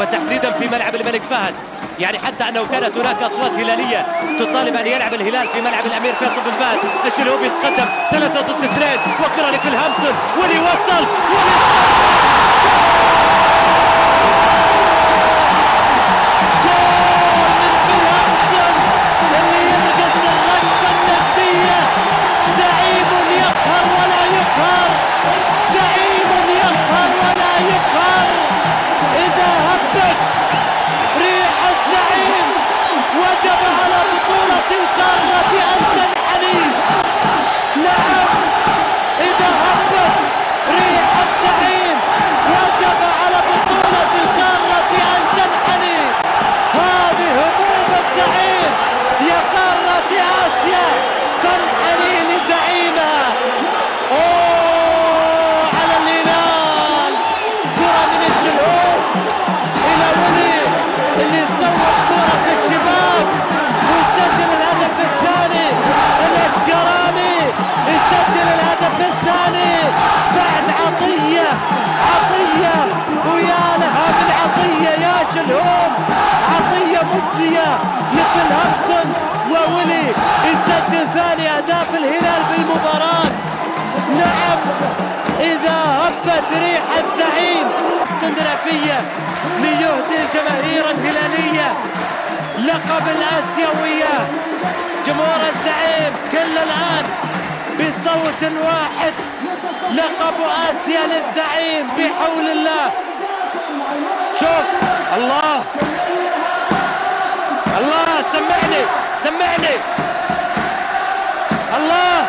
وتحديدا في ملعب الملك فهد. يعني حتى انه كانت هناك اصوات هلاليه تطالب ان يلعب الهلال في ملعب الامير فيصل بن فهد. الشلهوب يتقدم 3 ضد 2 وكره لفيل هامسون واللي وصل الشلهوب. عطية مجزية لفيل هامسون وولي يسجل ثاني أهداف الهلال بالمباراة. نعم، إذا هبت ريح الزعيم اسكندنافية ليهدي الجماهير الهلالية لقب الآسيوية. جمهور الزعيم كل الآن بصوت واحد، لقب آسيا للزعيم بحول الله. شوف الله الله، سمعني الله.